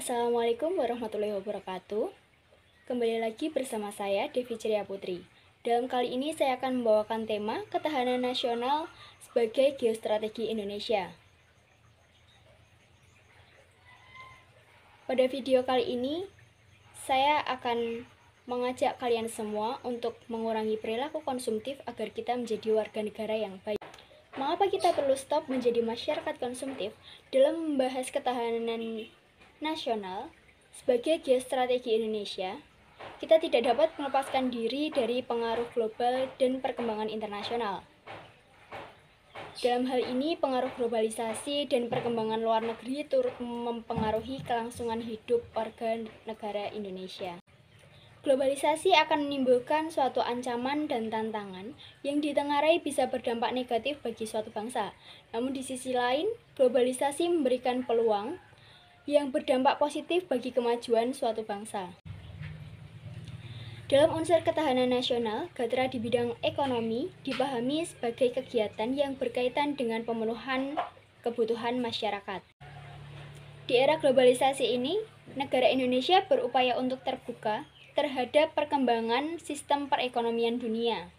Assalamualaikum warahmatullahi wabarakatuh. Kembali lagi bersama saya, Devi Ceria Putri. Dalam kali ini saya akan membawakan tema ketahanan nasional sebagai geostrategi Indonesia. Pada video kali ini, saya akan mengajak kalian semua untuk mengurangi perilaku konsumtif agar kita menjadi warga negara yang baik. Mengapa kita perlu stop menjadi masyarakat konsumtif dalam membahas ketahanan nasional sebagai geostrategi Indonesia? Kita tidak dapat melepaskan diri dari pengaruh global dan perkembangan internasional. Dalam hal ini, pengaruh globalisasi dan perkembangan luar negeri turut mempengaruhi kelangsungan hidup warga negara Indonesia. Globalisasi akan menimbulkan suatu ancaman dan tantangan yang ditengarai bisa berdampak negatif bagi suatu bangsa. Namun di sisi lain, globalisasi memberikan peluang yang berdampak positif bagi kemajuan suatu bangsa. Dalam unsur ketahanan nasional, Gatra di bidang ekonomi dipahami sebagai kegiatan yang berkaitan dengan pemenuhan kebutuhan masyarakat. Di era globalisasi ini, negara Indonesia berupaya untuk terbuka terhadap perkembangan sistem perekonomian dunia.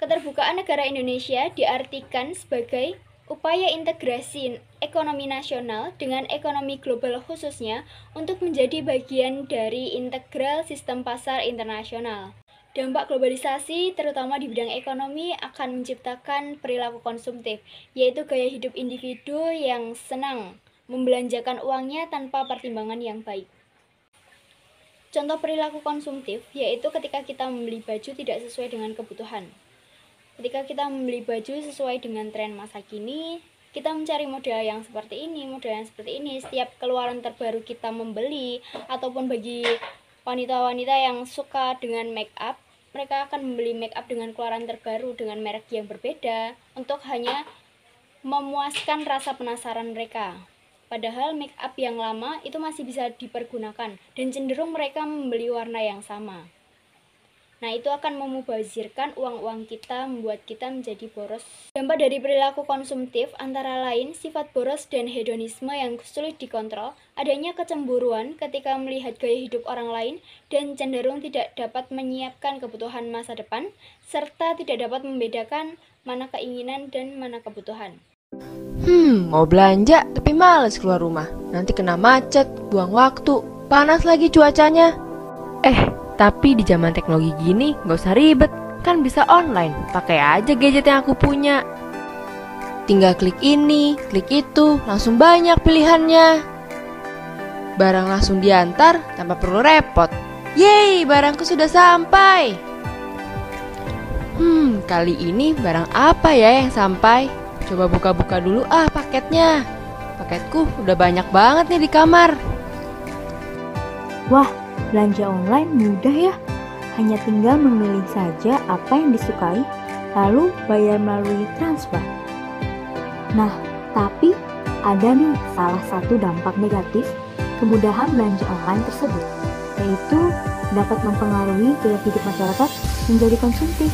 Keterbukaan negara Indonesia diartikan sebagai upaya integrasi ekonomi nasional dengan ekonomi global khususnya untuk menjadi bagian dari integral sistem pasar internasional. Dampak globalisasi terutama di bidang ekonomi akan menciptakan perilaku konsumtif, yaitu gaya hidup individu yang senang membelanjakan uangnya tanpa pertimbangan yang baik. Contoh perilaku konsumtif yaitu ketika kita membeli baju tidak sesuai dengan kebutuhan. Ketika kita membeli baju sesuai dengan tren masa kini, kita mencari model yang seperti ini, model yang seperti ini. Setiap keluaran terbaru kita membeli, ataupun bagi wanita-wanita yang suka dengan make up, mereka akan membeli make up dengan keluaran terbaru dengan merek yang berbeda untuk hanya memuaskan rasa penasaran mereka. Padahal make up yang lama itu masih bisa dipergunakan dan cenderung mereka membeli warna yang sama. Nah, itu akan memubazirkan uang-uang kita, membuat kita menjadi boros. Dampak dari perilaku konsumtif antara lain sifat boros dan hedonisme yang sulit dikontrol, adanya kecemburuan ketika melihat gaya hidup orang lain, dan cenderung tidak dapat menyiapkan kebutuhan masa depan, serta tidak dapat membedakan mana keinginan dan mana kebutuhan. Mau belanja tapi males keluar rumah. Nanti kena macet, buang waktu, panas lagi cuacanya. Tapi di zaman teknologi gini gak usah ribet, kan bisa online. Pakai aja gadget yang aku punya. Tinggal klik ini, klik itu, langsung banyak pilihannya. Barang langsung diantar tanpa perlu repot. Yeay, barangku sudah sampai. Kali ini barang apa ya yang sampai? Coba buka-buka dulu paketnya. Paketku udah banyak banget nih di kamar. Wah, belanja online mudah ya. Hanya tinggal memilih saja apa yang disukai, lalu bayar melalui transfer. Nah, tapi ada nih salah satu dampak negatif kemudahan belanja online tersebut, yaitu dapat mempengaruhi gaya hidup masyarakat menjadi konsumtif.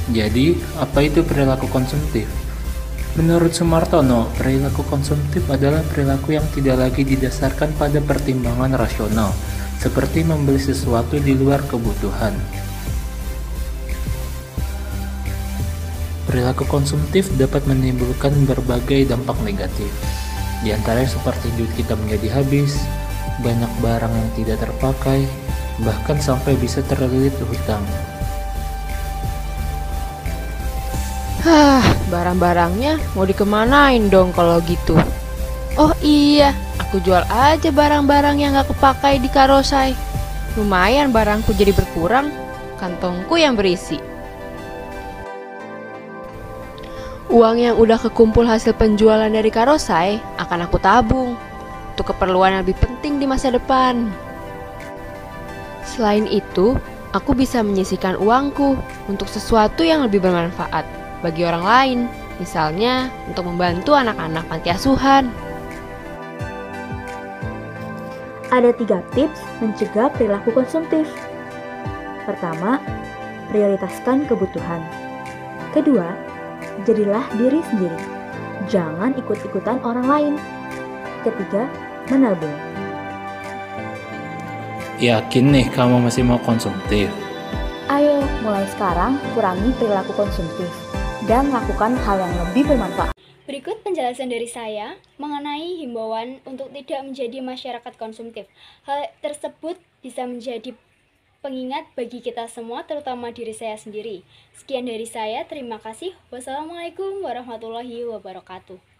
Jadi, apa itu perilaku konsumtif? Menurut Sumartono, perilaku konsumtif adalah perilaku yang tidak lagi didasarkan pada pertimbangan rasional, seperti membeli sesuatu di luar kebutuhan. Perilaku konsumtif dapat menimbulkan berbagai dampak negatif, di antaranya seperti duit kita menjadi habis, banyak barang yang tidak terpakai, bahkan sampai bisa terlilit hutang. Barang-barangnya mau dikemanain dong kalau gitu? Oh iya, aku jual aja barang-barang yang gak kepakai di Karosai. Lumayan barangku jadi berkurang, kantongku yang berisi. Uang yang udah kekumpul hasil penjualan dari Karosai akan aku tabung untuk keperluan yang lebih penting di masa depan. Selain itu, aku bisa menyisihkan uangku untuk sesuatu yang lebih bermanfaat bagi orang lain, misalnya untuk membantu anak-anak panti asuhan. Ada 3 tips mencegah perilaku konsumtif. Pertama, prioritaskan kebutuhan. Kedua, jadilah diri sendiri. Jangan ikut-ikutan orang lain. Ketiga, menabung. Yakin nih kamu masih mau konsumtif? Ayo, mulai sekarang kurangi perilaku konsumtif dan lakukan hal yang lebih bermanfaat. Berikut penjelasan dari saya mengenai himbauan untuk tidak menjadi masyarakat konsumtif. Hal tersebut bisa menjadi pengingat bagi kita semua, terutama diri saya sendiri. Sekian dari saya, terima kasih. Wassalamualaikum warahmatullahi wabarakatuh.